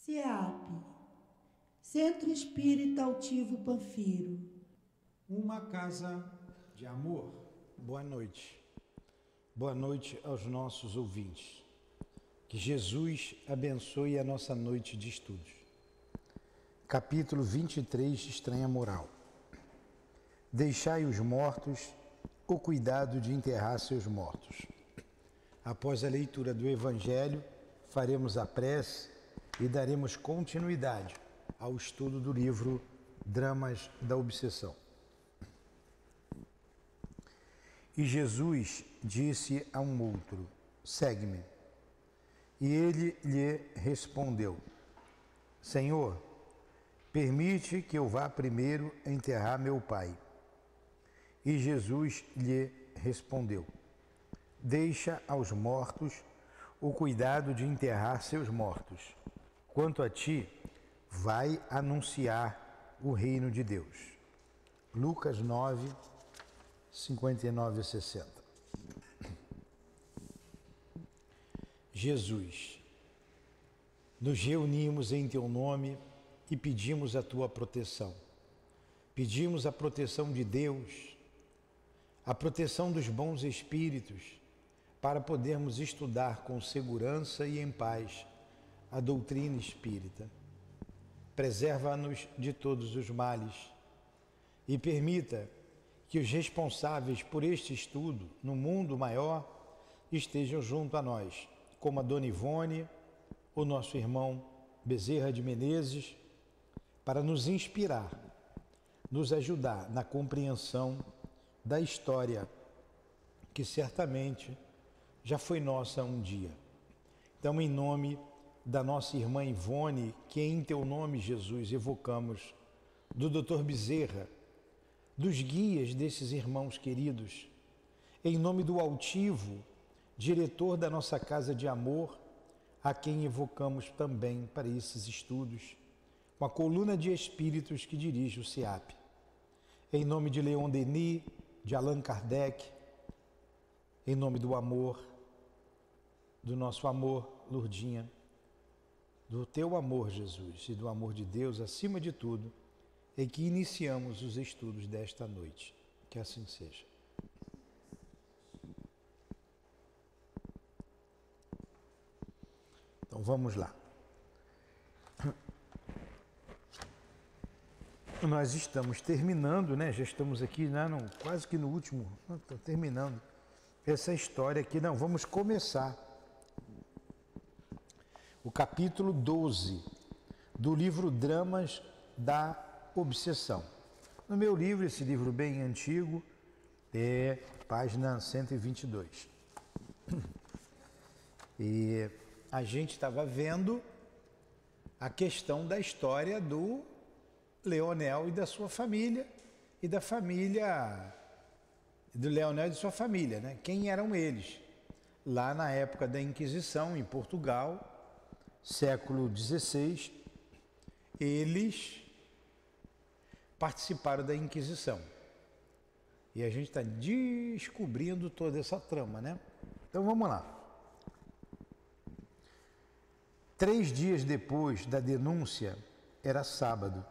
CEAP, Centro Espírita Altivo Panfiro. Uma casa de amor. Boa noite. Boa noite aos nossos ouvintes. Que Jesus abençoe a nossa noite de estudos. Capítulo 23, Estranha Moral. Deixai os mortos o cuidado de enterrar seus mortos. Após a leitura do Evangelho, faremos a prece e daremos continuidade ao estudo do livro Dramas da Obsessão. E Jesus disse a um outro: segue-me. E ele lhe respondeu: Senhor, permite que eu vá primeiro enterrar meu pai. E Jesus lhe respondeu: deixa aos mortos o cuidado de enterrar seus mortos. Quanto a ti, vai anunciar o reino de Deus. Lucas 9, 59 a 60. Jesus, nos reunimos em teu nome e pedimos a tua proteção. Pedimos a proteção de Deus, a proteção dos bons espíritos, para podermos estudar com segurança e em paz a doutrina espírita. Preserva-nos de todos os males e permita que os responsáveis por este estudo no mundo maior estejam junto a nós, como a Dona Ivone, o nosso irmão Bezerra de Menezes, para nos inspirar, nos ajudar na compreensão da história que certamente já foi nossa um dia. Então, em nome da nossa irmã Ivone, que em teu nome, Jesus, evocamos, do Dr. Bezerra, dos guias desses irmãos queridos, em nome do altivo, diretor da nossa casa de amor, a quem evocamos também para esses estudos, com a coluna de espíritos que dirige o CEAP, em nome de Leon Denis, de Allan Kardec, em nome do amor, do nosso amor, Lourdinha, do teu amor, Jesus, e do amor de Deus, acima de tudo, é que iniciamos os estudos desta noite. Que assim seja. Então vamos lá. Nós estamos terminando, né? Já estamos aqui, quase que no último, estou terminando essa história aqui. Não, vamos começar o capítulo 12 do livro Dramas da Obsessão. No meu livro, esse livro bem antigo, é página 122. E a gente estava vendo a questão da história do Leonel e da sua família, e da família do Leonel e de sua família, né? Quem eram eles? Lá na época da Inquisição, em Portugal, século XVI, eles participaram da Inquisição. E a gente está descobrindo toda essa trama, né? Então vamos lá. 3 dias depois da denúncia, era sábado,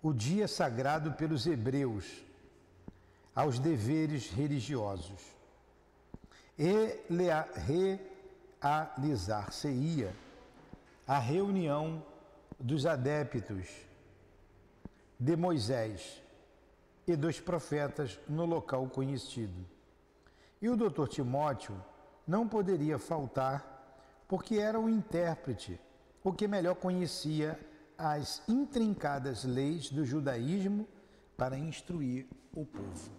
o dia sagrado pelos hebreus aos deveres religiosos. E realizar-se-ia a reunião dos adeptos de Moisés e dos profetas no local conhecido. E o Dr. Timóteo não poderia faltar, porque era o intérprete, o que melhor conhecia as intrincadas leis do judaísmo para instruir o povo.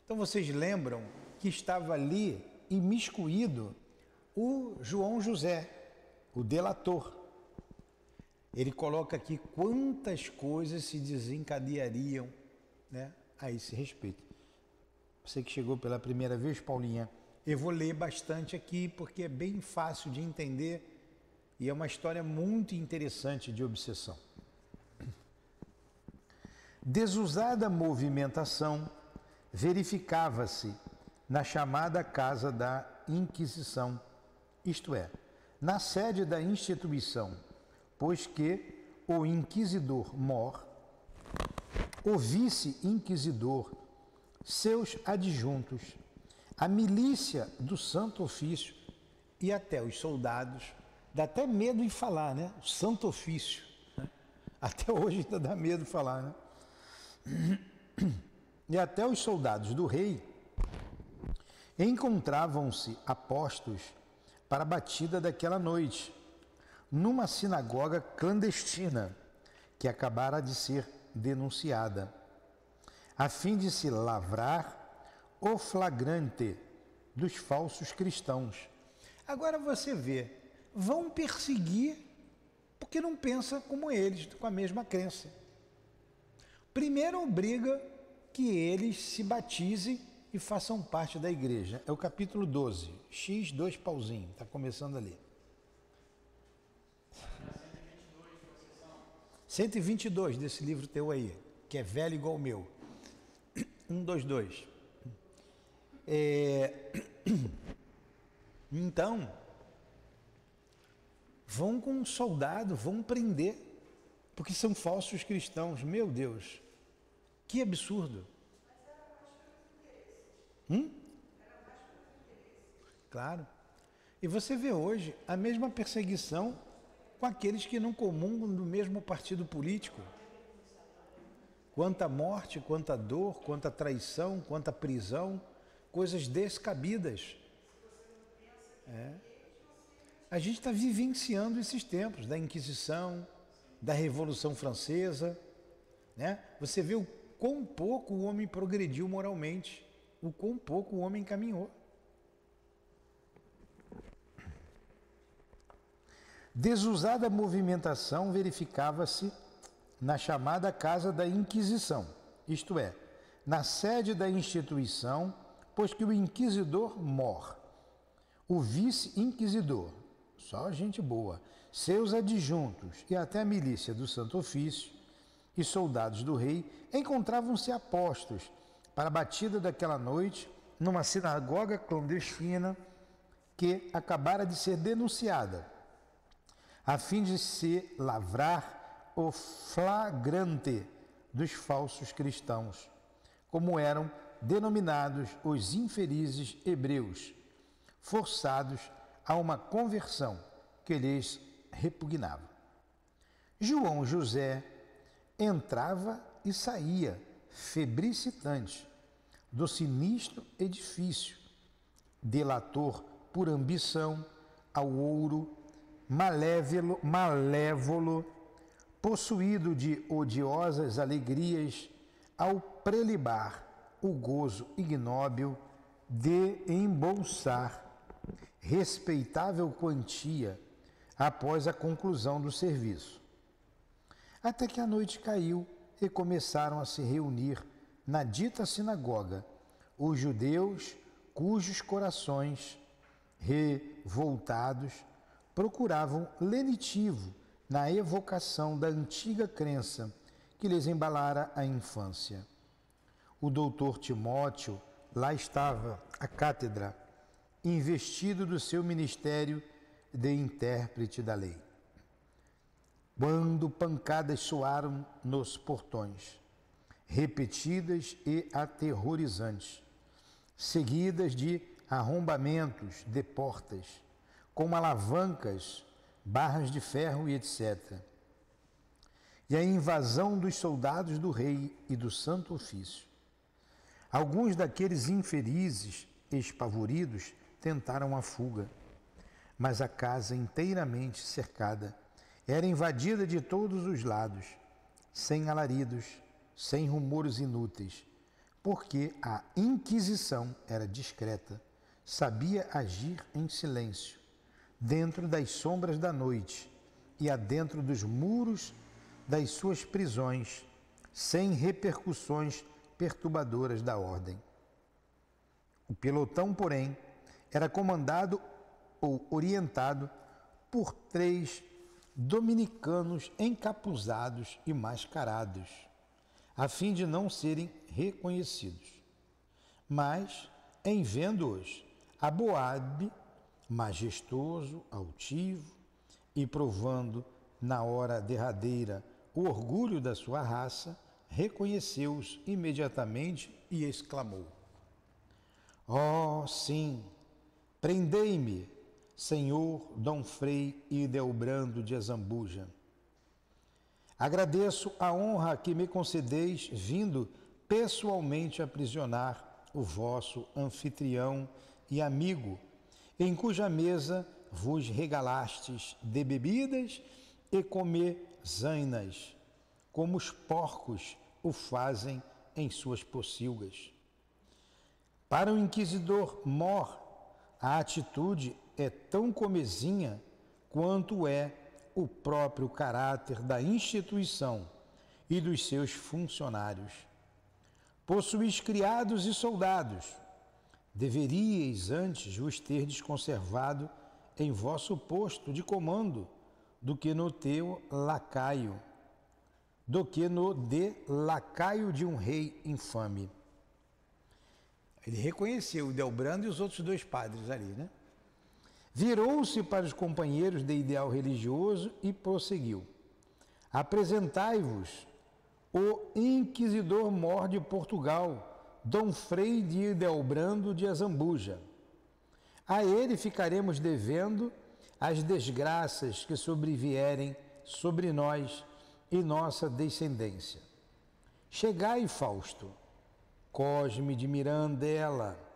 Então vocês lembram que estava ali imiscuído o João José, o delator. Ele coloca aqui quantas coisas se desencadeariam, né, a esse respeito. Você que chegou pela primeira vez, Paulinha, eu vou ler bastante aqui porque é bem fácil de entender e é uma história muito interessante de obsessão. Desusada movimentação verificava-se na chamada Casa da Inquisição, isto é, na sede da instituição, pois que o inquisidor mor, o vice-inquisidor, seus adjuntos, a milícia do Santo Ofício e até os soldados, dá até medo em falar, né? O Santo Ofício, né? Até hoje ainda dá medo de falar, né? E até os soldados do rei encontravam-se apostos para a batida daquela noite, numa sinagoga clandestina que acabara de ser denunciada, a fim de se lavrar o flagrante dos falsos cristãos. Agora você vê, vão perseguir porque não pensa como eles, com a mesma crença. Primeiro obriga que eles se batizem e façam parte da igreja. É o capítulo 12, X, 2 pauzinho, está começando ali. 122 desse livro teu aí, que é velho igual o meu. 122. Então, vão com um soldado, vão prender, porque são falsos cristãos. Meu Deus, que absurdo. Claro. E você vê hoje a mesma perseguição com aqueles que não comungam do mesmo partido político. Quanta morte, quanta dor, quanta traição, quanta prisão, coisas descabidas. A gente está vivenciando esses tempos da Inquisição, da Revolução Francesa, né? Você vê o quão pouco o homem progrediu moralmente, o quão pouco o homem caminhou. Desusada movimentação verificava-se na chamada Casa da Inquisição, isto é, na sede da instituição, pois que o inquisidor mor, o vice-inquisidor, só gente boa, seus adjuntos e até a milícia do Santo Ofício e soldados do rei encontravam-se apostos para a batida daquela noite numa sinagoga clandestina que acabara de ser denunciada, a fim de se lavrar o flagrante dos falsos cristãos, como eram denominados os infelizes hebreus, forçados a uma conversão que lhes repugnava. João José entrava e saía, febricitante, do sinistro edifício, delator por ambição ao ouro, malévolo, possuído de odiosas alegrias ao prelibar o gozo ignóbil de embolsar respeitável quantia após a conclusão do serviço. Até que a noite caiu e começaram a se reunir na dita sinagoga os judeus cujos corações revoltados procuravam lenitivo na evocação da antiga crença que lhes embalara a infância. O doutor Timóteo lá estava à cátedra, investido do seu ministério de intérprete da lei. Quando pancadas soaram nos portões, repetidas e aterrorizantes, seguidas de arrombamentos de portas, com alavancas, barras de ferro e etc. E a invasão dos soldados do rei e do Santo Ofício. Alguns daqueles infelizes, espavoridos, tentaram a fuga, mas a casa inteiramente cercada era invadida de todos os lados, sem alaridos, sem rumores inúteis, porque a Inquisição era discreta, sabia agir em silêncio, dentro das sombras da noite e adentro dos muros das suas prisões, sem repercussões perturbadoras da ordem. O pelotão, porém, era comandado ou orientado por 3 dominicanos encapuzados e mascarados, a fim de não serem reconhecidos. Mas, em vendo-os, Aboabe majestoso, altivo, e provando na hora derradeira o orgulho da sua raça, reconheceu-os imediatamente e exclamou: "Oh, sim, prendei-me, senhor Dom Frei Ildebrando de Azambuja. Agradeço a honra que me concedeis vindo pessoalmente aprisionar o vosso anfitrião e amigo, em cuja mesa vos regalastes de bebidas e comezainas, como os porcos o fazem em suas pocilgas. Para o inquisidor mor, a atitude é tão comezinha quanto é o próprio caráter da instituição e dos seus funcionários. Possuís criados e soldados. Deveríeis antes vos terdes conservado em vosso posto de comando do que no teu lacaio, do que no de lacaio de um rei infame." Ele reconheceu o Ildebrando e os outros dois padres ali, né? Virou-se para os companheiros de ideal religioso e prosseguiu: "Apresentai-vos o inquisidor mor de Portugal, Dom Frei de Ildebrando de Azambuja. A ele ficaremos devendo as desgraças que sobrevierem sobre nós e nossa descendência. Chegai, Fausto, Cosme de Mirandela."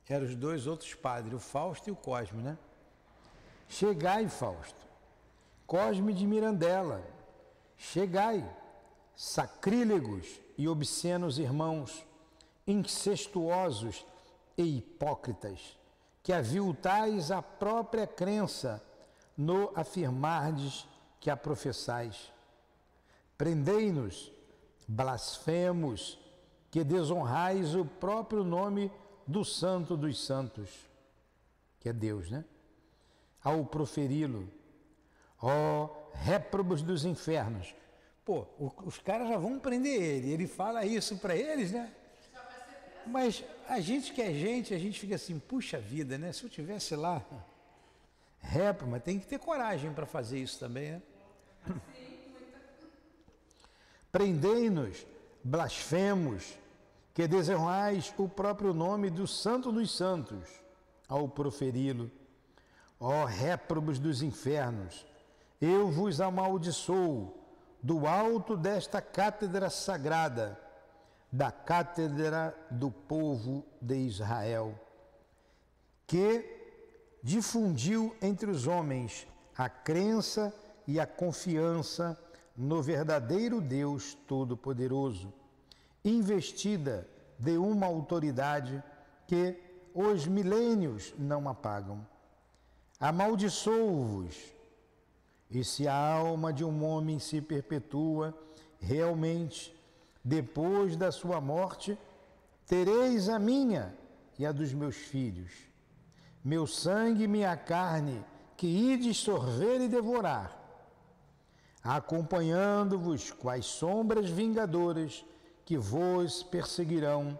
Eram os dois outros padres, o Fausto e o Cosme, né? "Chegai, Fausto, Cosme de Mirandela. Chegai, sacrílegos e obscenos irmãos, incestuosos e hipócritas, que aviltais a própria crença no afirmardes que a professais. Prendei-nos, blasfemos, que desonrais o próprio nome do Santo dos Santos", que é Deus, né? "Ao proferi-lo, ó réprobos dos infernos." Pô, os caras já vão prender ele fala isso para eles, né? Mas a gente que é gente, a gente fica assim, puxa vida, né? Se eu tivesse lá, mas tem que ter coragem para fazer isso também, né? "Prendei-nos, blasfemos, que desonrais o próprio nome do Santo dos Santos, ao proferi-lo. Ó réprobos dos infernos, eu vos amaldiçoo do alto desta cátedra sagrada, da cátedra do povo de Israel, que difundiu entre os homens a crença e a confiança no verdadeiro Deus Todo-Poderoso, investida de uma autoridade que os milênios não apagam. Amaldiçoo-vos, e se a alma de um homem se perpetua realmente depois da sua morte, tereis a minha e a dos meus filhos, meu sangue e minha carne, que ides sorver e devorar, acompanhando-vos quais sombras vingadoras que vos perseguirão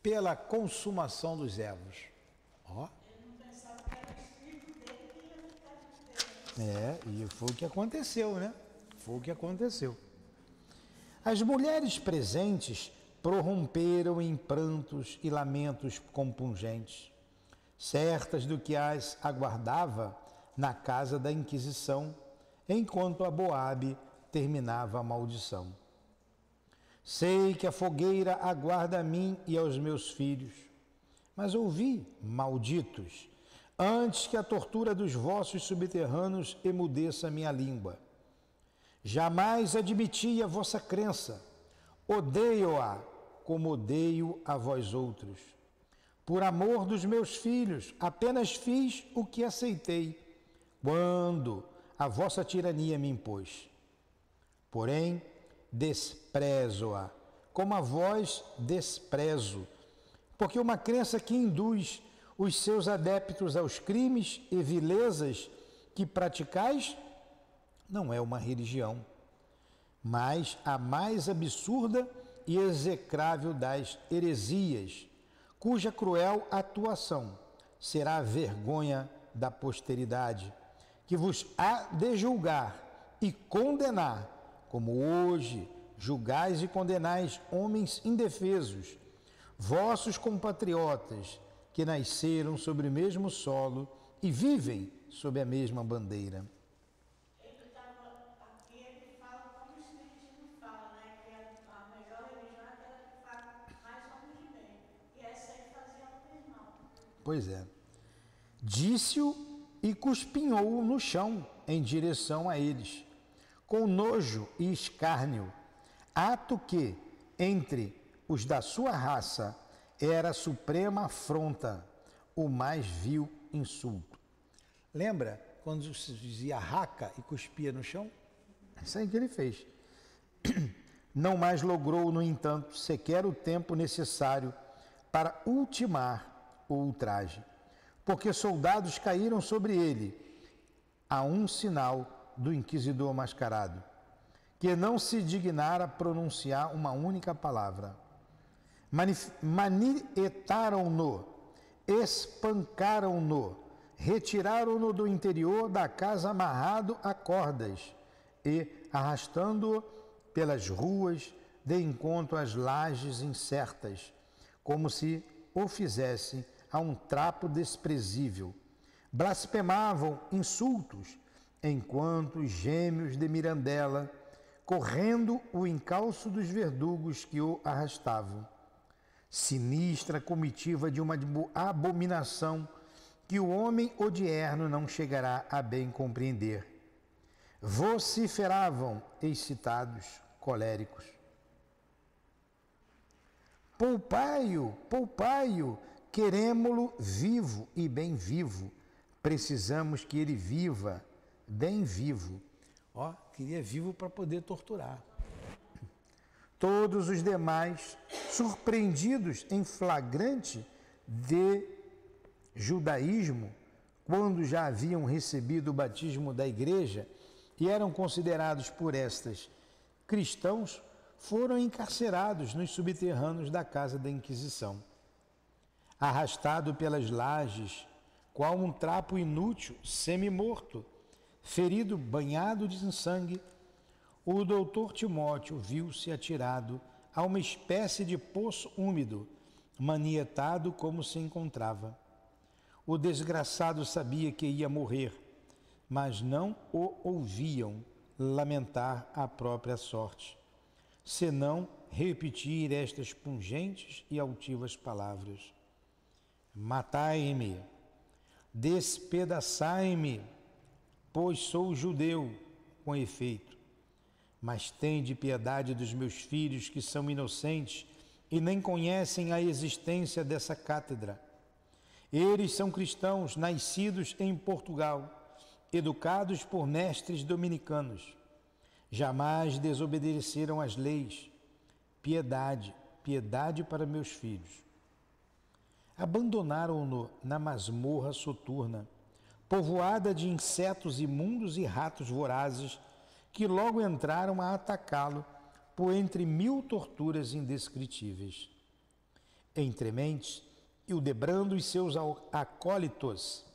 pela consumação dos ervos." Ó. E foi o que aconteceu, né? Foi o que aconteceu. As mulheres presentes prorromperam em prantos e lamentos compungentes, certas do que as aguardava na casa da Inquisição, enquanto Aboabe terminava a maldição. "Sei que a fogueira aguarda a mim e aos meus filhos, mas ouvi, malditos, antes que a tortura dos vossos subterrâneos emudeça a minha língua. Jamais admiti a vossa crença, odeio-a como odeio a vós outros. Por amor dos meus filhos, apenas fiz o que aceitei, quando a vossa tirania me impôs. Porém, desprezo-a, como a vós desprezo, porque uma crença que induz os seus adeptos aos crimes e vilezas que praticais não é uma religião, mas a mais absurda e execrável das heresias, cuja cruel atuação será a vergonha da posteridade, que vos há de julgar e condenar, como hoje julgais e condenais homens indefesos, vossos compatriotas, que nasceram sobre o mesmo solo e vivem sob a mesma bandeira. Ele fala como o Espiritismo fala, né? Que a melhor religião é aquela que faz mais homens de bem. E essa aí fazia o mesmo. Pois é. Disse-o e cuspinhou no chão em direção a eles, com nojo e escárnio, ato que, entre os da sua raça, era a suprema afronta, o mais vil insulto. Lembra quando se dizia raca e cuspia no chão? Isso aí que ele fez. Não mais logrou, no entanto, sequer o tempo necessário para ultimar o ultraje, porque soldados caíram sobre ele, a um sinal do inquisidor mascarado, que não se dignara pronunciar uma única palavra. Manietaram-no, espancaram-no, retiraram-no do interior da casa amarrado a cordas e, arrastando-o pelas ruas, de encontro às lajes incertas, como se o fizessem a um trapo desprezível. Blasfemavam insultos, enquanto os gêmeos de Mirandela, correndo o encalço dos verdugos que o arrastavam. Sinistra comitiva de uma abominação que o homem odierno não chegará a bem compreender. Vociferavam, excitados, coléricos. Poupai-o, poupai-o, queremo-lo vivo e bem vivo. Precisamos que ele viva, bem vivo. Ó, queria vivo para poder torturar. Todos os demais, surpreendidos em flagrante de judaísmo, quando já haviam recebido o batismo da igreja e eram considerados por estas cristãos, foram encarcerados nos subterrâneos da casa da Inquisição. Arrastado pelas lajes, qual um trapo inútil, semi-morto, ferido, banhado de sangue, o doutor Timóteo viu-se atirado a uma espécie de poço úmido, manietado como se encontrava. O desgraçado sabia que ia morrer, mas não o ouviam lamentar a própria sorte, senão repetir estas pungentes e altivas palavras: matai-me, despedaçai-me, pois sou judeu, com efeito. Mas tende piedade dos meus filhos que são inocentes e nem conhecem a existência dessa cátedra. Eles são cristãos nascidos em Portugal, educados por mestres dominicanos. Jamais desobedeceram às leis. Piedade, piedade para meus filhos. Abandonaram-no na masmorra soturna, povoada de insetos imundos e ratos vorazes, que logo entraram a atacá-lo por entre 1000 torturas indescritíveis. Entre mentes, Hildebrando e seus acólitos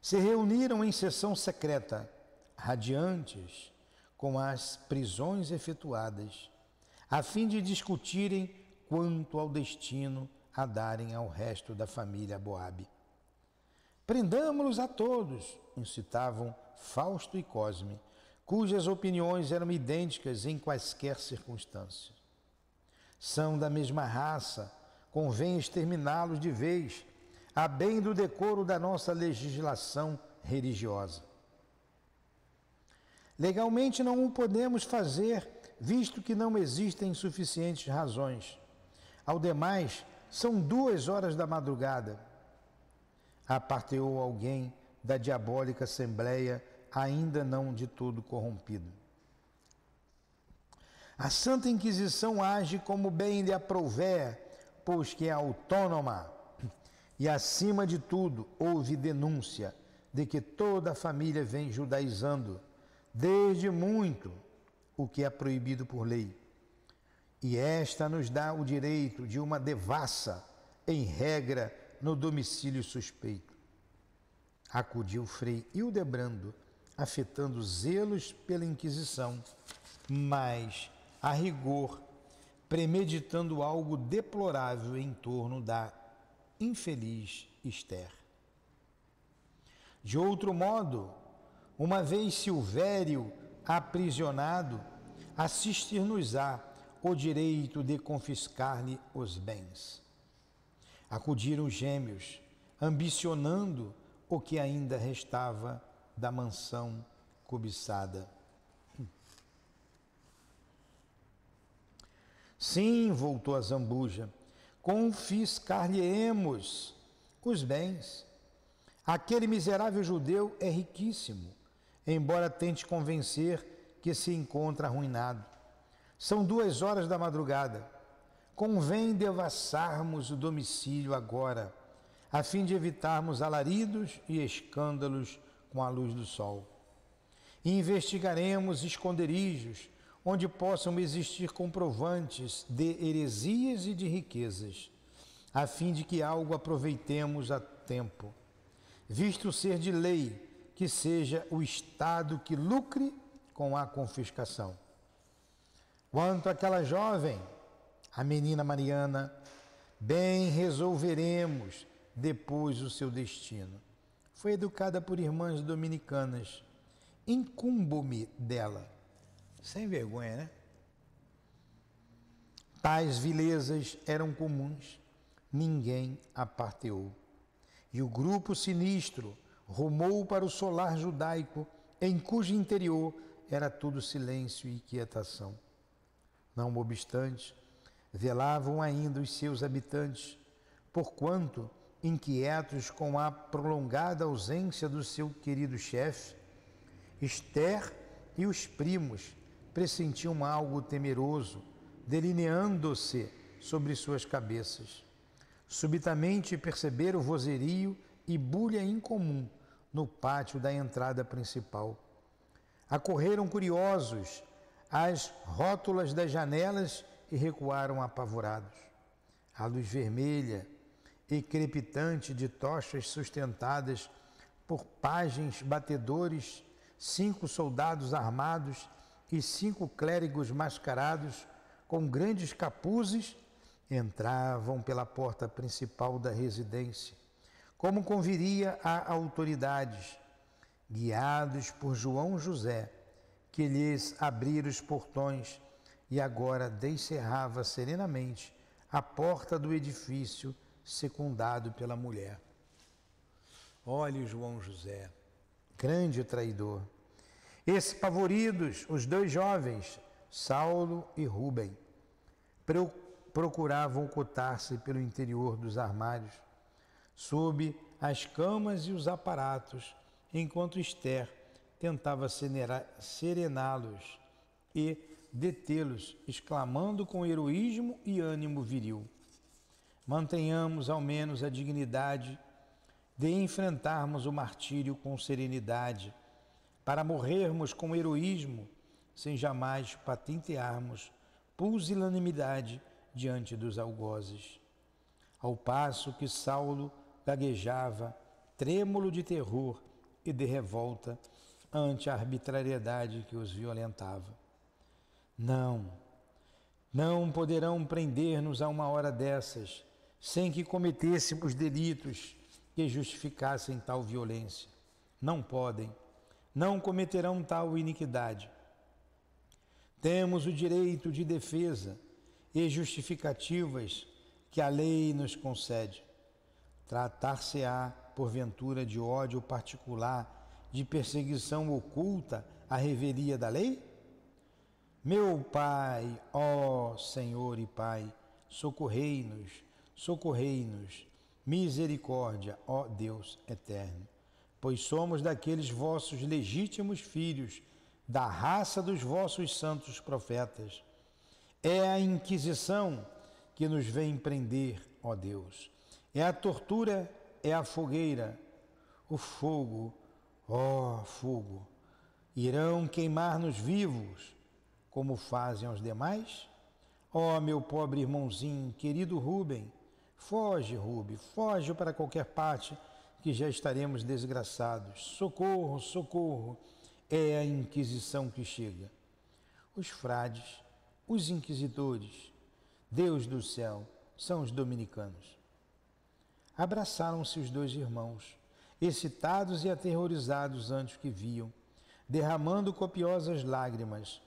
se reuniram em sessão secreta, radiantes com as prisões efetuadas, a fim de discutirem quanto ao destino a darem ao resto da família Boabe. Prendamo-los a todos, incitavam Fausto e Cosme, cujas opiniões eram idênticas em quaisquer circunstâncias. São da mesma raça, convém exterminá-los de vez, a bem do decoro da nossa legislação religiosa. Legalmente não o podemos fazer, visto que não existem suficientes razões. Ao demais, são 2 horas da madrugada. Aparteou alguém da diabólica assembleia, ainda não de todo corrompido. A Santa Inquisição age como bem lhe aprouver, pois que é autônoma, e acima de tudo houve denúncia de que toda a família vem judaizando, desde muito, o que é proibido por lei. E esta nos dá o direito de uma devassa, em regra, no domicílio suspeito. Acudiu Frei Hildebrando, afetando zelos pela Inquisição, mas, a rigor, premeditando algo deplorável em torno da infeliz Esther. De outro modo, uma vez Silvério aprisionado, assistir-nos-á o direito de confiscar-lhe os bens. Acudiram os gêmeos, ambicionando o que ainda restava da mansão cobiçada. Sim, voltou a Zambuja, confiscar-lhe-emos os bens. Aquele miserável judeu é riquíssimo, embora tente convencer que se encontra arruinado. São 2 horas da madrugada. Convém devassarmos o domicílio agora, a fim de evitarmos alaridos e escândalos com a luz do sol. E investigaremos esconderijos onde possam existir comprovantes de heresias e de riquezas, a fim de que algo aproveitemos a tempo, visto ser de lei que seja o Estado que lucre com a confiscação. Quanto àquela jovem, a menina Mariana, bem resolveremos depois o seu destino. Foi educada por irmãs dominicanas. Incumbo-me dela. Sem vergonha, né? Tais vilezas eram comuns. Ninguém a parteou. E o grupo sinistro rumou para o solar judaico, em cujo interior era tudo silêncio e quietação. Não obstante, velavam ainda os seus habitantes, porquanto, inquietos com a prolongada ausência do seu querido chefe, Esther e os primos pressentiam algo temeroso, delineando-se sobre suas cabeças. Subitamente perceberam vozerio e bulha incomum no pátio da entrada principal. Acorreram curiosos às rótulas das janelas e recuaram apavorados. A luz vermelha e crepitante de tochas sustentadas por pajens batedores, 5 soldados armados e 5 clérigos mascarados com grandes capuzes entravam pela porta principal da residência, como conviria a autoridades, guiados por João José, que lhes abrira os portões e agora descerrava serenamente a porta do edifício, secundado pela mulher. Olhe o João José, grande traidor. Espavoridos, os 2 jovens, Saulo e Rubem, procuravam ocultar-se pelo interior dos armários, sob as camas e os aparatos, enquanto Esther tentava serená-los e detê-los, exclamando com heroísmo e ânimo viril: mantenhamos ao menos a dignidade de enfrentarmos o martírio com serenidade, para morrermos com heroísmo, sem jamais patentearmos pusilanimidade diante dos algozes. Ao passo que Saulo gaguejava, trêmulo de terror e de revolta ante a arbitrariedade que os violentava. Não poderão prender-nos a uma hora dessas, sem que cometêssemos delitos que justificassem tal violência. Não podem, não cometerão tal iniquidade. Temos o direito de defesa e justificativas que a lei nos concede. Tratar-se-á, porventura, de ódio particular, de perseguição oculta à revelia da lei? Meu Pai, ó Senhor e Pai, socorrei-nos, socorrei-nos, misericórdia, ó Deus eterno, pois somos daqueles vossos legítimos filhos, da raça dos vossos santos profetas. É a Inquisição que nos vem prender, ó Deus. É a tortura, é a fogueira, o fogo, ó fogo. Irão queimar-nos vivos, como fazem aos demais? Ó meu pobre irmãozinho, querido Rubem, foge, Rubem, foge para qualquer parte, que já estaremos desgraçados. Socorro, socorro! É a Inquisição que chega. Os frades, os inquisidores, Deus do céu, são os dominicanos. Abraçaram-se os dois irmãos, excitados e aterrorizados ante o que viam, derramando copiosas lágrimas,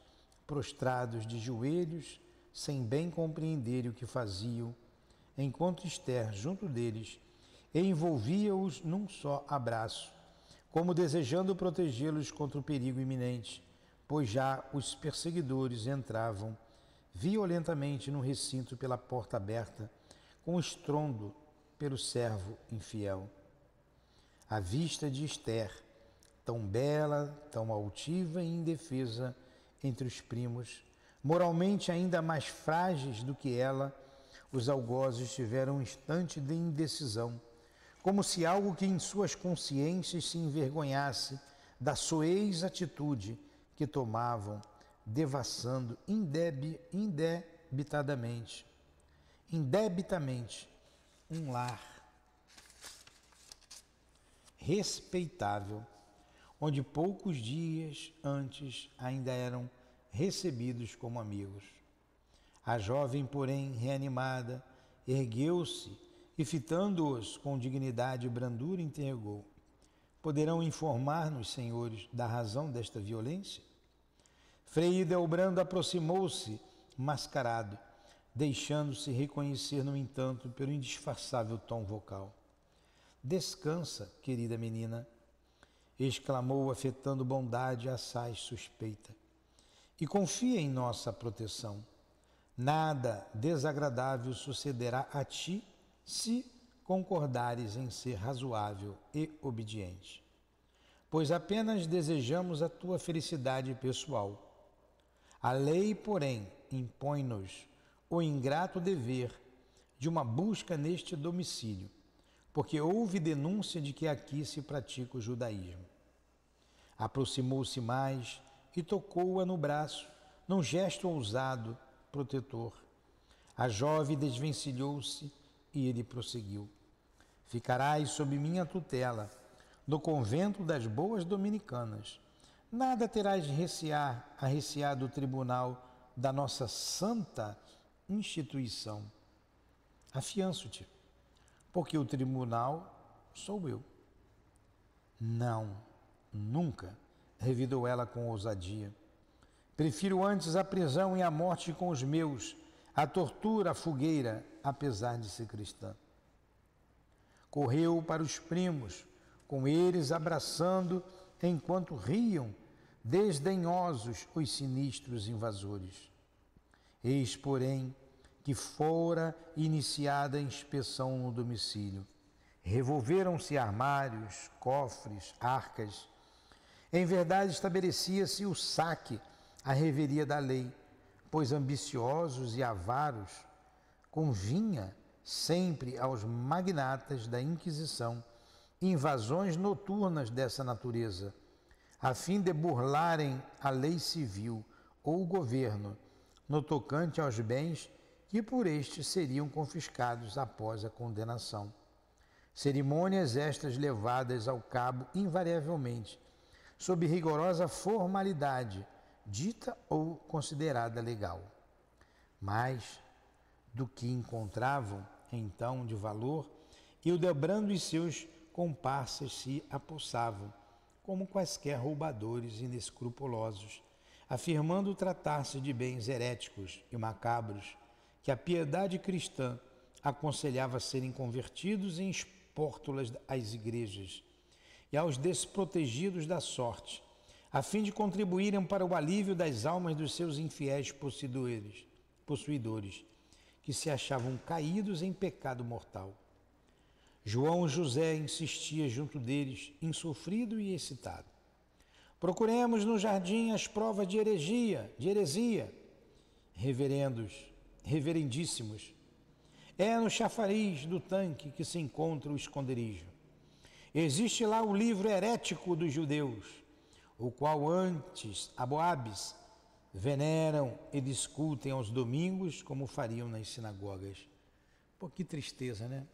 prostrados de joelhos, sem bem compreenderem o que faziam, enquanto Esther, junto deles, envolvia-os num só abraço, como desejando protegê-los contra o perigo iminente, pois já os perseguidores entravam violentamente no recinto pela porta aberta, com estrondo pelo servo infiel. À vista de Esther, tão bela, tão altiva e indefesa entre os primos, moralmente ainda mais frágeis do que ela, os algozes tiveram um instante de indecisão, como se algo que em suas consciências se envergonhasse da soez atitude que tomavam, devassando indebitamente um lar respeitável, onde poucos dias antes ainda eram recebidos como amigos. A jovem, porém, reanimada, ergueu-se e, fitando-os com dignidade e brandura, interrogou: poderão informar-nos, senhores, da razão desta violência? Frei Hildebrando aproximou-se, mascarado, deixando-se reconhecer, no entanto, pelo indisfarçável tom vocal. Descansa, querida menina, exclamou, afetando bondade assaz suspeita, e confia em nossa proteção. Nada desagradável sucederá a ti se concordares em ser razoável e obediente, pois apenas desejamos a tua felicidade pessoal. A lei, porém, impõe-nos o ingrato dever de uma busca neste domicílio, porque houve denúncia de que aqui se pratica o judaísmo. Aproximou-se mais e tocou-a no braço, num gesto ousado, protetor. A jovem desvencilhou-se e ele prosseguiu: ficarás sob minha tutela, no convento das boas dominicanas. Nada terás de recear do tribunal da nossa santa instituição. Afianço-te, porque o tribunal sou eu. Não, nunca, revidou ela com ousadia. Prefiro antes a prisão e a morte com os meus, a tortura, a fogueira, apesar de ser cristã. Correu para os primos, com eles abraçando, enquanto riam, desdenhosos, os sinistros invasores. Eis, porém, que fora iniciada a inspeção no domicílio. Revolveram-se armários, cofres, arcas. Em verdade, estabelecia-se o saque, a reveria da lei, pois ambiciosos e avaros convinha sempre aos magnatas da Inquisição invasões noturnas dessa natureza, a fim de burlarem a lei civil ou o governo no tocante aos bens que por estes seriam confiscados após a condenação. Cerimônias estas levadas ao cabo invariavelmente, sob rigorosa formalidade, dita ou considerada legal. Mas, do que encontravam, então, de valor, Hildebrando e seus comparsas se apossavam, como quaisquer roubadores inescrupulosos, afirmando tratar-se de bens heréticos e macabros, que a piedade cristã aconselhava serem convertidos em espórtulas às igrejas e aos desprotegidos da sorte, a fim de contribuírem para o alívio das almas dos seus infiéis possuidores, que se achavam caídos em pecado mortal. João José insistia junto deles, insofrido e excitado. Procuremos no jardim as provas de heresia, reverendíssimos. É no chafariz do tanque que se encontra o esconderijo. Existe lá o livro herético dos judeus, o qual antes aboabes veneram e discutem aos domingos como fariam nas sinagogas. Pô, que tristeza, né?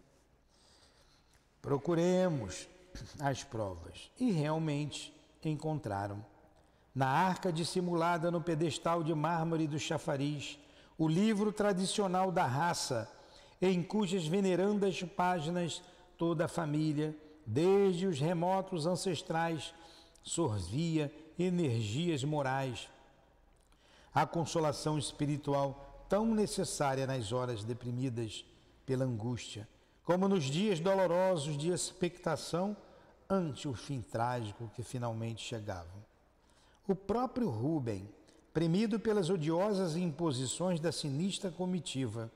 Procuremos as provas. E realmente encontraram. Na arca dissimulada no pedestal de mármore do chafariz, o livro tradicional da raça, em cujas venerandas páginas toda a família, desde os remotos ancestrais, sorvia energias morais, a consolação espiritual tão necessária nas horas deprimidas pela angústia, como nos dias dolorosos de expectação ante o fim trágico que finalmente chegavam. O próprio Rubem, premido pelas odiosas imposições da sinistra comitiva,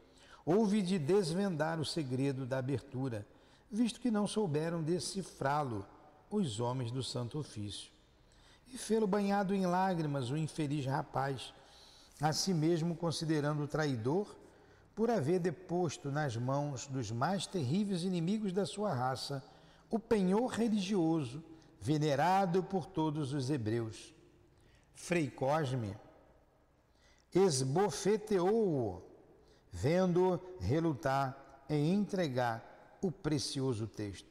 houve de desvendar o segredo da abertura, visto que não souberam decifrá-lo os homens do Santo Ofício. E fê-lo banhado em lágrimas o infeliz rapaz, a si mesmo considerando traidor por haver deposto nas mãos dos mais terríveis inimigos da sua raça o penhor religioso venerado por todos os hebreus. Frei Cosme esbofeteou-o, vendo-o relutar em entregar o precioso texto.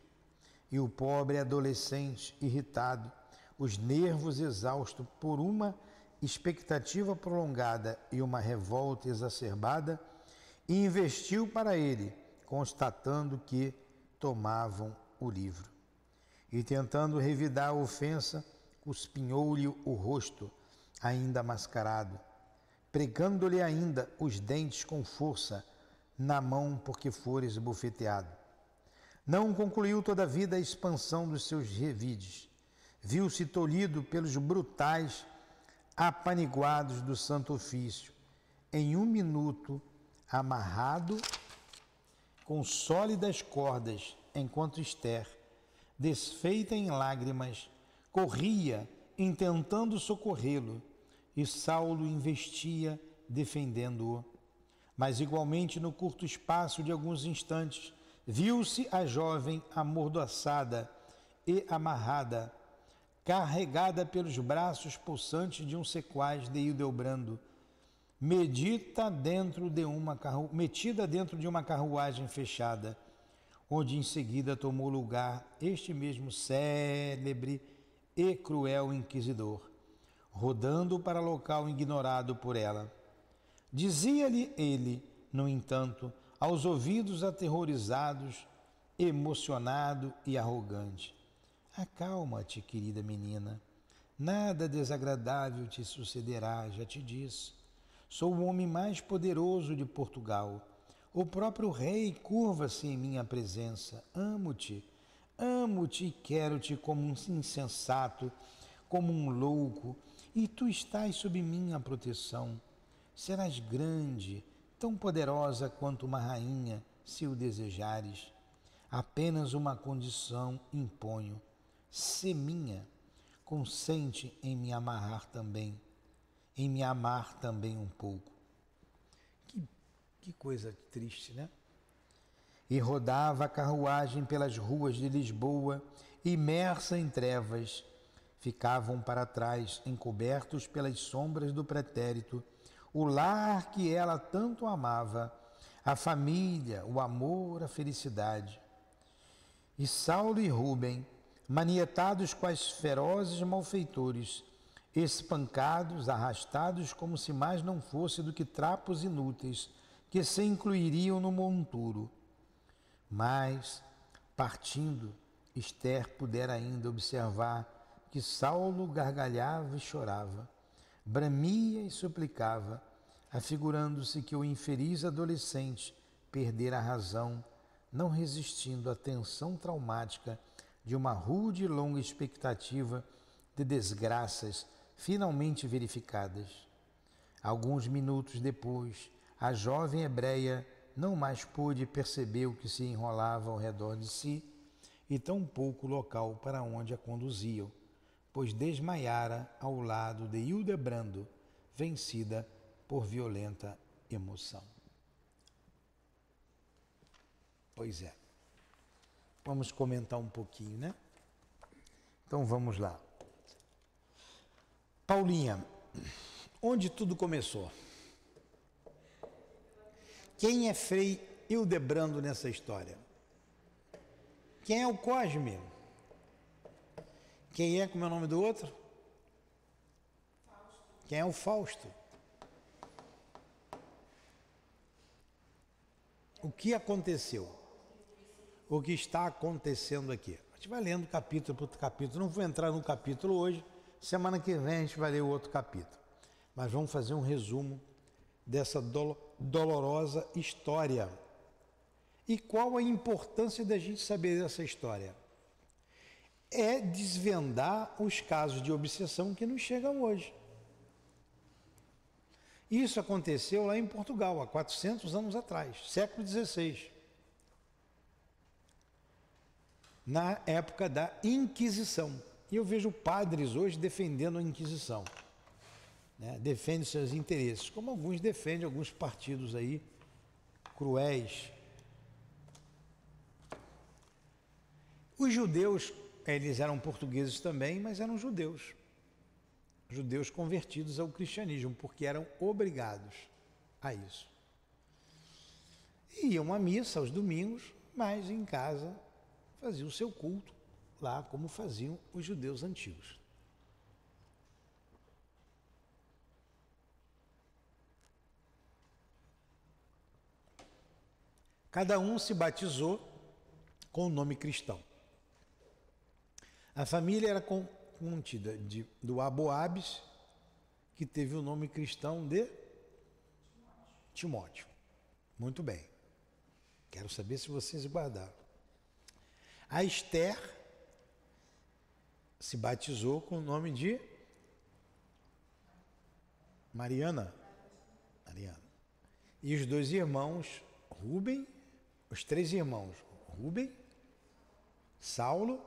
E o pobre adolescente, irritado, os nervos exaustos por uma expectativa prolongada e uma revolta exacerbada, investiu para ele, constatando que tomavam o livro. E tentando revidar a ofensa, cuspinhou-lhe o rosto, ainda mascarado, pregando-lhe ainda os dentes com força na mão porque fora esbofeteado. Não concluiu todavia a expansão dos seus revides. Viu-se tolhido pelos brutais apaniguados do Santo Ofício, em 1 minuto, amarrado com sólidas cordas, enquanto Esther, desfeita em lágrimas, corria intentando socorrê-lo, e Saulo investia defendendo-o. Mas igualmente no curto espaço de alguns instantes, viu-se a jovem amordaçada e amarrada, carregada pelos braços pulsantes de um sequaz de Hildebrando, metida dentro de uma carruagem fechada, onde em seguida tomou lugar este mesmo célebre e cruel inquisidor, rodando para local ignorado por ela. Dizia-lhe ele, no entanto, aos ouvidos aterrorizados, emocionado e arrogante: acalma-te, querida menina, nada desagradável te sucederá, já te disse. Sou o homem mais poderoso de Portugal. O próprio rei curva-se em minha presença. Amo-te e quero-te como um insensato, como um louco, e tu estás sob minha proteção. Serás grande, tão poderosa quanto uma rainha, se o desejares. Apenas uma condição imponho. Sê minha, consente em me amar também um pouco. Que coisa triste, né? E rodava a carruagem pelas ruas de Lisboa, imersa em trevas. Ficavam para trás, encobertos pelas sombras do pretérito, o lar que ela tanto amava, a família, o amor, a felicidade. E Saulo e Rubem, manietados quais ferozes malfeitores, espancados, arrastados como se mais não fosse do que trapos inúteis que se incluiriam no monturo. Mas, partindo, Esther pudera ainda observar que Saulo gargalhava e chorava, bramia e suplicava, afigurando-se que o infeliz adolescente perdera a razão, não resistindo à tensão traumática de uma rude e longa expectativa de desgraças finalmente verificadas. Alguns minutos depois, a jovem hebreia não mais pôde perceber o que se enrolava ao redor de si e tampouco o local para onde a conduziam, pois desmaiara ao lado de Hildebrando, vencida por violenta emoção. Pois é. Vamos comentar um pouquinho, né? Então vamos lá. Paulinha, onde tudo começou? Quem é Frei Hildebrando nessa história? Quem é o Cosme? Quem é, como é o nome do outro? Quem é o Fausto? O que aconteceu? O que está acontecendo aqui? A gente vai lendo capítulo por capítulo. Não vou entrar no capítulo hoje. Semana que vem a gente vai ler o outro capítulo. Mas vamos fazer um resumo dessa dolorosa história. E qual a importância da gente saber dessa história? É desvendar os casos de obsessão que nos chegam hoje. Isso aconteceu lá em Portugal, há 400 anos atrás, século XVI. Na época da Inquisição. E eu vejo padres hoje defendendo a Inquisição. Né? Defendem seus interesses, como alguns defendem, alguns partidos aí cruéis. Os judeus, eles eram portugueses também, mas eram judeus. Judeus convertidos ao cristianismo, porque eram obrigados a isso. Iam à missa aos domingos, mas em casa faziam o seu culto, lá como faziam os judeus antigos. Cada um se batizou com o nome cristão. A família era contida do Aboabes, que teve o nome cristão de Timóteo. Muito bem. Quero saber se vocês guardaram. A Esther se batizou com o nome de Mariana. E os dois irmãos, Rubem, os três irmãos, Rubem, Saulo,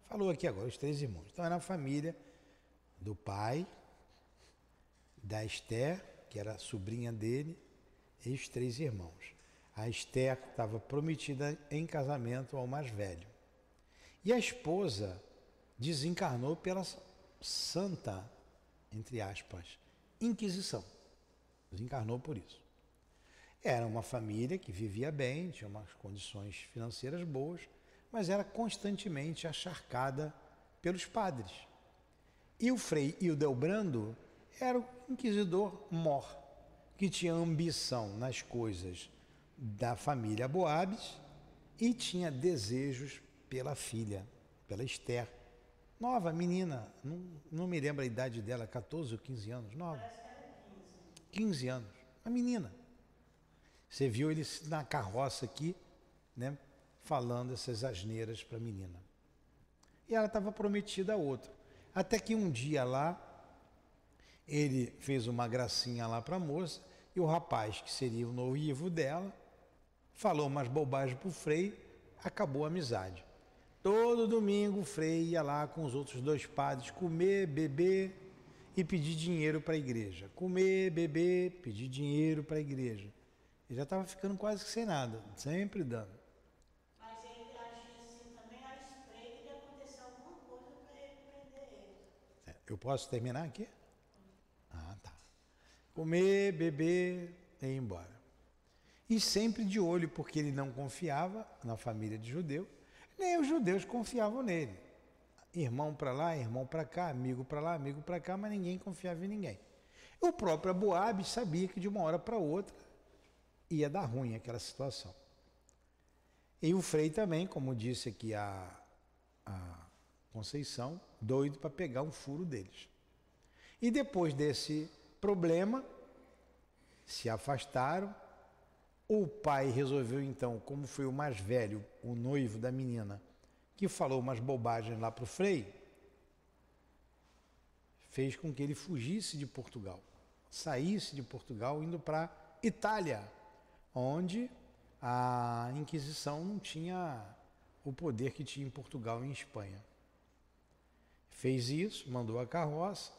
falou aqui agora, os três irmãos. Então era a família do pai, da Esther, que era a sobrinha dele, e os três irmãos. A Esther estava prometida em casamento ao mais velho. E a esposa desencarnou pela santa, entre aspas, Inquisição. Desencarnou por isso. Era uma família que vivia bem, tinha umas condições financeiras boas, mas era constantemente acharcada pelos padres. E o Frei Hildebrando era o inquisidor mor, que tinha ambição nas coisas da família Boabes e tinha desejos pela filha, pela Esther. Nova, menina, não me lembro a idade dela, 14 ou 15 anos, nova. 15 anos, uma menina. Você viu ele na carroça aqui, né, falando essas asneiras para a menina. E ela estava prometida a outro. Até que um dia lá, ele fez uma gracinha lá para a moça, e o rapaz, que seria o noivo dela, falou umas bobagens para o Frei, acabou a amizade. Todo domingo o Frei ia lá com os outros dois padres comer, beber e pedir dinheiro para a igreja. Comer, beber, pedir dinheiro para a igreja. Ele já estava ficando quase que sem nada, sempre dando. Mas ele agia assim também à espreita de acontecer alguma coisa para ele prender ele. Eu posso terminar aqui? Ah, tá. Comer, beber e ir embora. E sempre de olho, porque ele não confiava na família de judeu, nem os judeus confiavam nele. Irmão para lá, irmão para cá, amigo para lá, amigo para cá, mas ninguém confiava em ninguém. O próprio Aboab sabia que de uma hora para outra ia dar ruim aquela situação. E o Frei também, como disse aqui a Conceição, doido para pegar um furo deles. E depois desse problema, se afastaram. O pai resolveu então, como foi o mais velho, o noivo da menina, que falou umas bobagens lá para o Frei, fez com que ele fugisse de Portugal, saísse de Portugal indo para Itália, onde a Inquisição não tinha o poder que tinha em Portugal e em Espanha. Fez isso, mandou a carroça,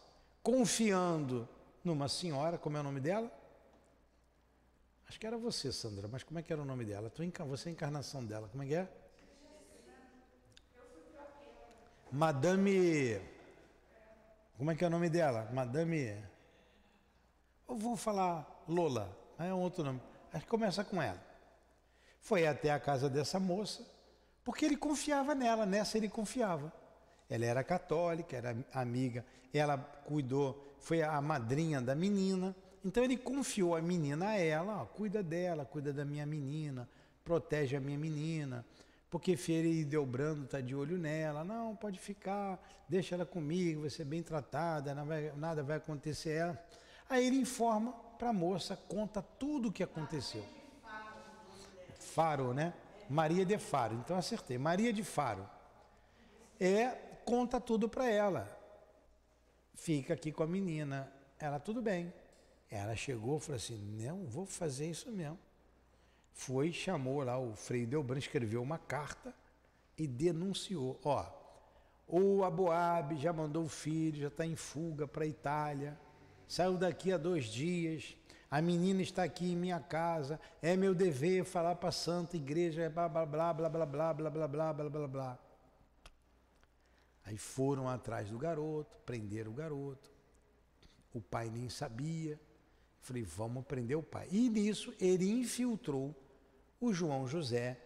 confiando numa senhora, como é o nome dela? Acho que era você, Sandra, mas como é que era o nome dela? Você é a encarnação dela, como é que é? Madame... Como é que é o nome dela? Madame... Eu vou falar Lola, é um outro nome. Acho que começa com ela. Foi até a casa dessa moça, porque ele confiava nela, nessa ele confiava. Ela era católica, era amiga, ela cuidou, foi a madrinha da menina, então ele confiou a menina a ela, ó, cuida dela, cuida da minha menina, protege a minha menina, porque Frei Hildebrando está de olho nela, não, pode ficar, deixa ela comigo, vai ser bem tratada, nada vai acontecer a ela. Aí ele informa para a moça, conta tudo o que aconteceu. Faro, né? Maria de Faro, então acertei, Maria de Faro. Conta tudo para ela. Fica aqui com a menina. Ela, tudo bem. Ela chegou e falou assim, não, vou fazer isso mesmo. Foi, chamou lá o Frei Hildebrando, escreveu uma carta e denunciou. Ó, o Aboab já mandou o filho, já está em fuga para a Itália, saiu daqui há 2 dias, a menina está aqui em minha casa, é meu dever falar para a Santa Igreja, blá, blá, blá, blá, blá, blá, blá, blá, blá, blá, blá, blá. Aí foram atrás do garoto, prenderam o garoto, o pai nem sabia, falei, vamos prender o pai. E nisso ele infiltrou o João José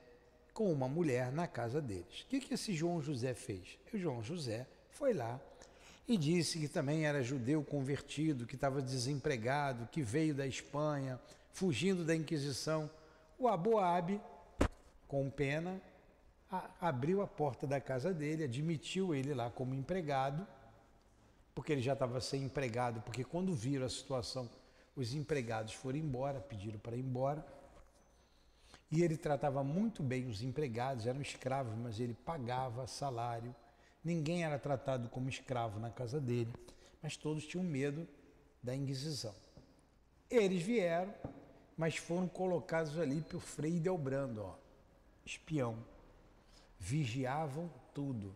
com uma mulher na casa deles. O que esse João José fez? O João José foi lá e disse que também era judeu convertido, que estava desempregado, que veio da Espanha, fugindo da Inquisição. O Aboab, com pena, abriu a porta da casa dele, admitiu ele lá como empregado, porque ele já estava sem empregado, porque quando viram a situação, os empregados foram embora, pediram para ir embora, e ele tratava muito bem os empregados, eram escravos, mas ele pagava salário, ninguém era tratado como escravo na casa dele, mas todos tinham medo da Inquisição. Eles vieram, mas foram colocados ali por Frei Hildebrando, ó, espião. Vigiavam tudo.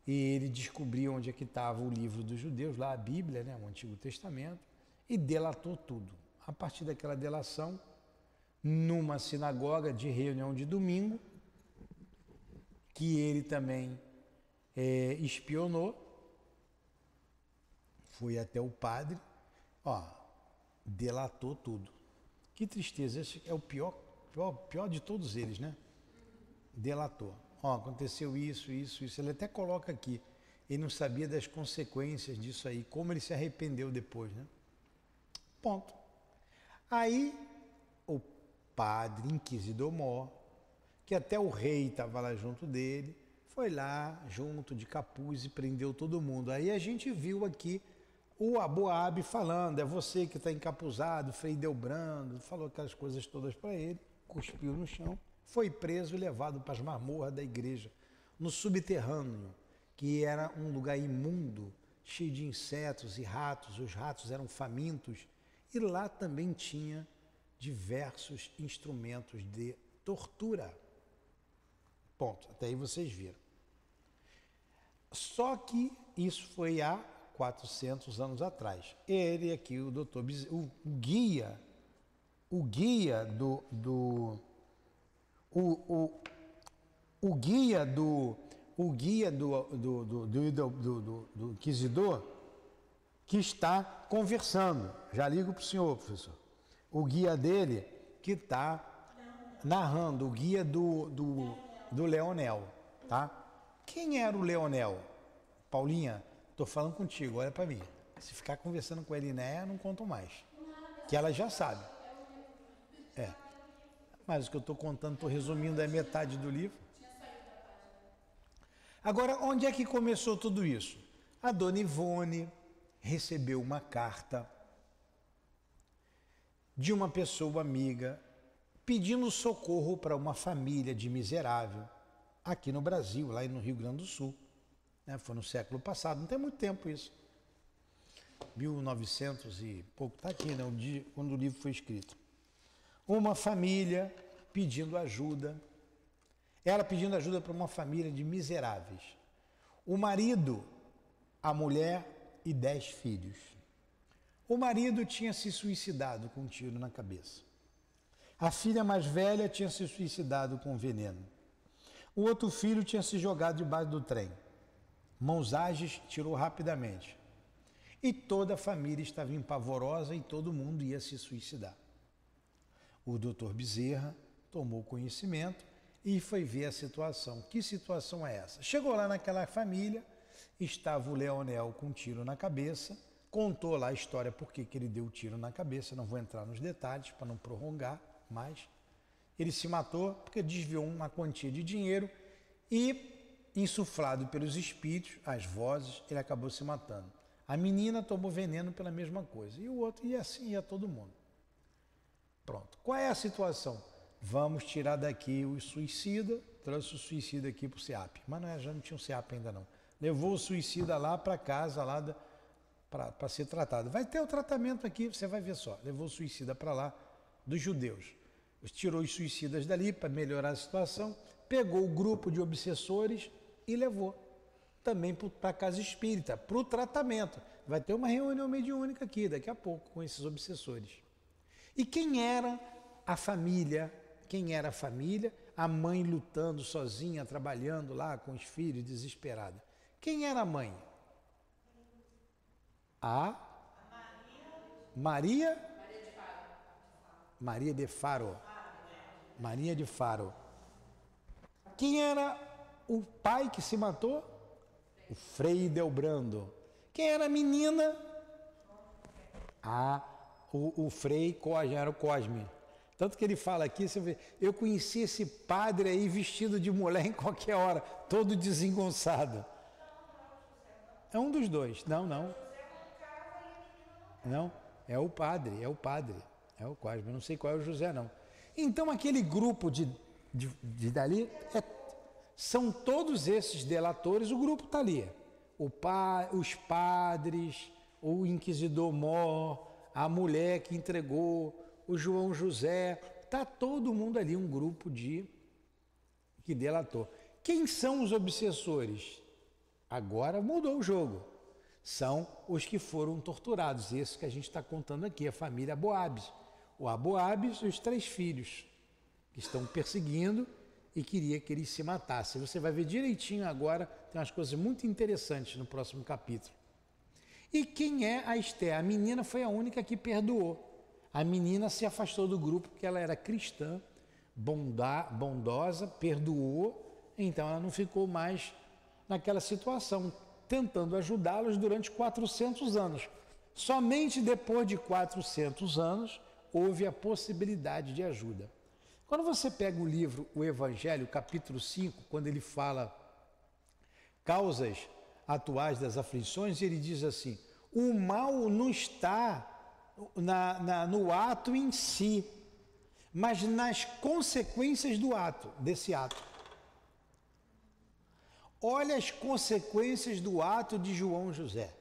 E ele descobriu onde é que estava o livro dos judeus, lá a Bíblia, né, o Antigo Testamento, e delatou tudo. A partir daquela delação, numa sinagoga de reunião de domingo, que ele também espionou, foi até o padre, ó, delatou tudo. Que tristeza, esse é o pior de todos eles, né? Delatou. Ó, aconteceu isso. Ele até coloca aqui. Ele não sabia das consequências disso aí, como ele se arrependeu depois, né? Ponto. Aí, o padre inquisidor mor, que até o rei estava lá junto dele, foi lá, junto de capuz, e prendeu todo mundo. Aí a gente viu aqui o Aboab falando, é você que está encapuzado, Frei Hildebrando, falou aquelas coisas todas para ele, cuspiu no chão, foi preso e levado para as masmorras da igreja, no subterrâneo, que era um lugar imundo, cheio de insetos e ratos, os ratos eram famintos, e lá também tinha diversos instrumentos de tortura. Ponto. Até aí vocês viram. Só que isso foi há 400 anos atrás. Ele aqui, o doutor Bezerra, o guia do inquisidor que está conversando. Já ligo para o senhor, professor. O guia dele que está narrando, o guia do Leonel, tá? Quem era o Leonel? Paulinha, estou falando contigo, olha para mim. Se ficar conversando com ele, né, eu não conto mais. Que ela já sabe. Mas o que eu estou contando, estou resumindo, é metade do livro. Agora, onde é que começou tudo isso? A dona Ivone recebeu uma carta de uma pessoa amiga pedindo socorro para uma família de miserável aqui no Brasil, lá no Rio Grande do Sul. Foi no século passado, não tem muito tempo isso. 1900 e pouco, está aqui, né, quando o livro foi escrito. Uma família pedindo ajuda, ela pedindo ajuda para uma família de miseráveis. O marido, a mulher e 10 filhos. O marido tinha se suicidado com um tiro na cabeça. A filha mais velha tinha se suicidado com veneno. O outro filho tinha se jogado debaixo do trem. Mãos ágeis, tirou rapidamente. E toda a família estava empavorosa e todo mundo ia se suicidar. O doutor Bezerra tomou conhecimento e foi ver a situação. Que situação é essa? Chegou lá naquela família, estava o Leonel com um tiro na cabeça, contou lá a história por que ele deu o tiro na cabeça, não vou entrar nos detalhes para não prolongar mais. Ele se matou porque desviou uma quantia de dinheiro e, insuflado pelos espíritos, as vozes, ele acabou se matando. A menina tomou veneno pela mesma coisa e o outro, e assim ia todo mundo. Pronto. Qual é a situação? Vamos tirar daqui o suicida, trouxe o suicida aqui para o SEAP, mas não, já não tinha um SEAP ainda não. Levou o suicida lá para casa, lá para ser tratado. Vai ter o tratamento aqui, você vai ver só. Levou o suicida para lá, dos judeus. Tirou os suicidas dali para melhorar a situação, pegou o grupo de obsessores e levou também para a casa espírita, para o tratamento. Vai ter uma reunião mediúnica aqui, daqui a pouco, com esses obsessores. E quem era a família? Quem era a família? A mãe lutando sozinha, trabalhando lá com os filhos, desesperada. Quem era a mãe? A Maria de Faro. Maria de Faro. Quem era o pai que se matou? O Frei Delbrando. Quem era a menina? O Frei Cosme, era o Cosme. Tanto que ele fala aqui, você vê, eu conheci esse padre aí vestido de mulher em qualquer hora, todo desengonçado. É um dos dois. Não, é o padre, é o Cosme. Eu não sei qual é o José, não. Então, aquele grupo de dali, são todos esses delatores, o grupo está ali. Os padres, o inquisidor Mor, a mulher que entregou, o João José, está todo mundo ali, um grupo que delatou. Quem são os obsessores? Agora mudou o jogo. São os que foram torturados, esses que a gente está contando aqui, a família Aboabes. O Aboabes e os 3 filhos, que estão perseguindo e queria que eles se matassem. Você vai ver direitinho agora, tem umas coisas muito interessantes no próximo capítulo. E quem é a Esther? A menina foi a única que perdoou. A menina se afastou do grupo porque ela era cristã, bondosa, perdoou, então ela não ficou mais naquela situação, tentando ajudá-los durante 400 anos. Somente depois de 400 anos houve a possibilidade de ajuda. Quando você pega o livro O Evangelho, capítulo 5, quando ele fala causas atuais das aflições, ele diz assim, o mal não está no ato em si, mas nas consequências desse ato. Olha as consequências do ato de João José.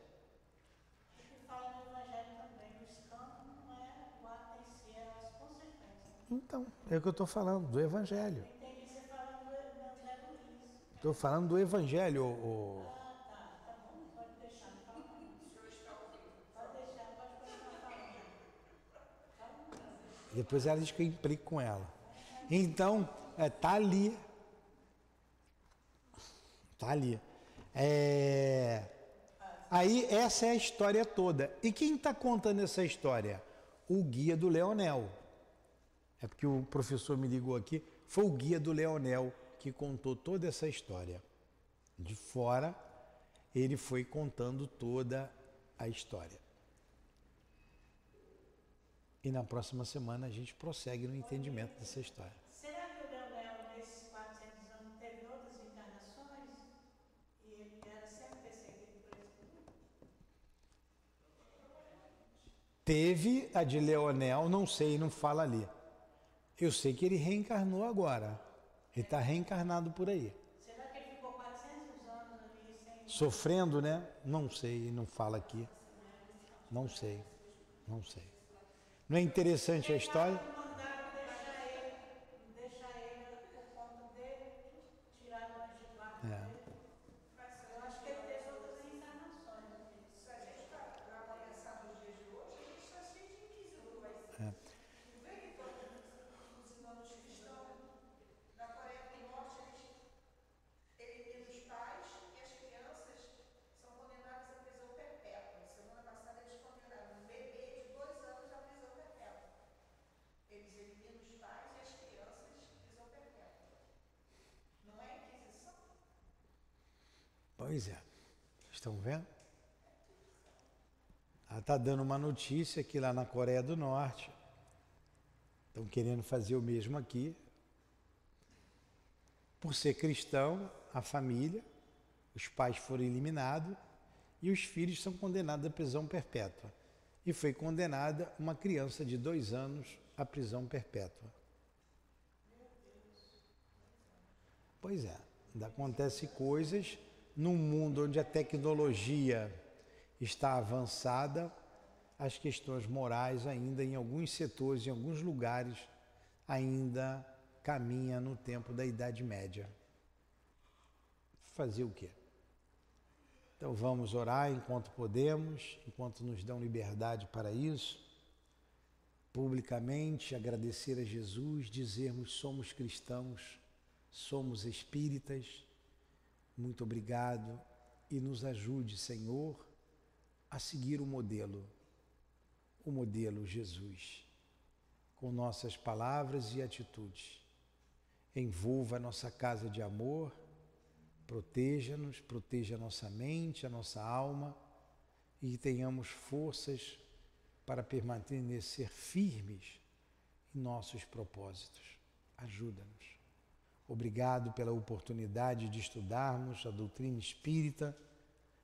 E fala no Evangelho também, o escândalo não é o ato em si, é as consequências. Então, é o que eu estou falando, do Evangelho. Entendi você falando do Evangelho Luiz. Estou falando do Evangelho. Tá bom, pode deixar, não fala mais. Pode deixar, pode continuar falando. Depois ela diz que eu implico com ela. Então, está ali. Está ali. Aí, essa é a história toda. E quem está contando essa história? O guia do Leonel. É porque o professor me ligou aqui. Foi o guia do Leonel que contou toda essa história. De fora, ele foi contando toda a história. E na próxima semana a gente prossegue no entendimento dessa história. Será que o Leonel, nesses 400 anos, teve outras encarnações? E ele era sempre perseguido por esse grupo? Teve a de Leonel, não sei, não fala ali. Eu sei que ele reencarnou agora. Ele está reencarnado por aí. Será que ele ficou 400 anos ali sem... Sofrendo, né? Não sei, não fala aqui. Não sei. Não é interessante a história? Mandaram deixar ele por conta dele, tiraram o anjo de guarda dele. Eu acho que ele teve outras reencarnações. Se a gente para pensar nos dias de hoje, a gente está cheio de inquisidores. Não vê que os irmãos cristãos da Coreia do Norte, eles eliminam os pais e as crianças são condenadas à prisão perpétua. Semana passada eles condenaram um bebê de 2 anos à prisão perpétua. Pois é. Estão vendo? Ela está dando uma notícia que lá na Coreia do Norte estão querendo fazer o mesmo aqui. Por ser cristão, a família, os pais foram eliminados e os filhos são condenados à prisão perpétua. E foi condenada uma criança de 2 anos à prisão perpétua. Pois é, ainda acontece coisas num mundo onde a tecnologia está avançada, as questões morais ainda em alguns setores, em alguns lugares, ainda caminha no tempo da Idade Média. Fazer o quê? Então vamos orar enquanto podemos, enquanto nos dão liberdade para isso, publicamente agradecer a Jesus, dizermos somos cristãos, somos espíritas, muito obrigado e nos ajude, Senhor, a seguir o modelo Jesus, com nossas palavras e atitudes. Envolva a nossa casa de amor, proteja-nos, proteja a nossa mente, a nossa alma e tenhamos forças para permanecer firmes em nossos propósitos. Ajuda-nos. Obrigado pela oportunidade de estudarmos a doutrina espírita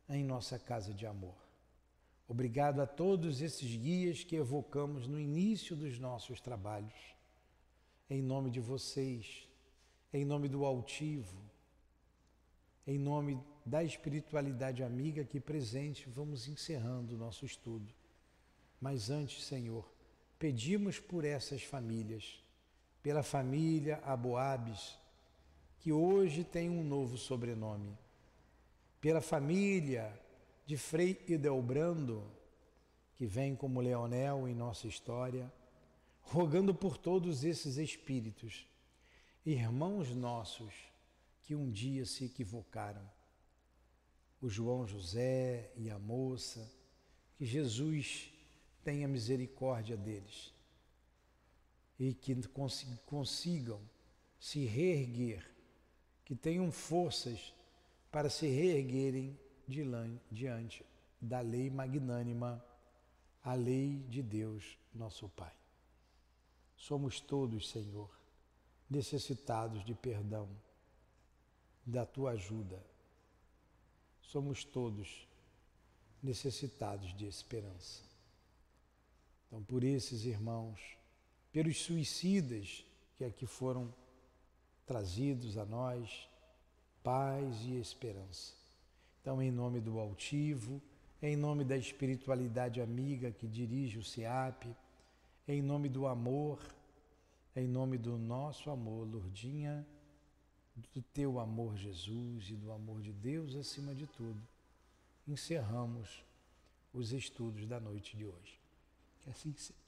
em nossa casa de amor. Obrigado a todos esses guias que evocamos no início dos nossos trabalhos. Em nome de vocês, em nome do altivo, em nome da espiritualidade amiga aqui presente, vamos encerrando o nosso estudo. Mas antes, Senhor, pedimos por essas famílias, pela família Aboabes, que hoje tem um novo sobrenome, pela família de Frei Idelbrando, que vem como Leonel em nossa história, rogando por todos esses espíritos, irmãos nossos que um dia se equivocaram, o João José e a moça, que Jesus tenha misericórdia deles e que consigam se reerguer, que tenham forças para se reerguerem diante da lei magnânima, a lei de Deus, nosso Pai. Somos todos, Senhor, necessitados de perdão, da Tua ajuda. Somos todos necessitados de esperança. Então, por esses irmãos, pelos suicidas que aqui foram trazidos a nós, paz e esperança. Então, em nome do altivo, em nome da espiritualidade amiga que dirige o SEAP, em nome do amor, em nome do nosso amor, Lourdinha, do teu amor, Jesus, e do amor de Deus acima de tudo, encerramos os estudos da noite de hoje. Que assim seja.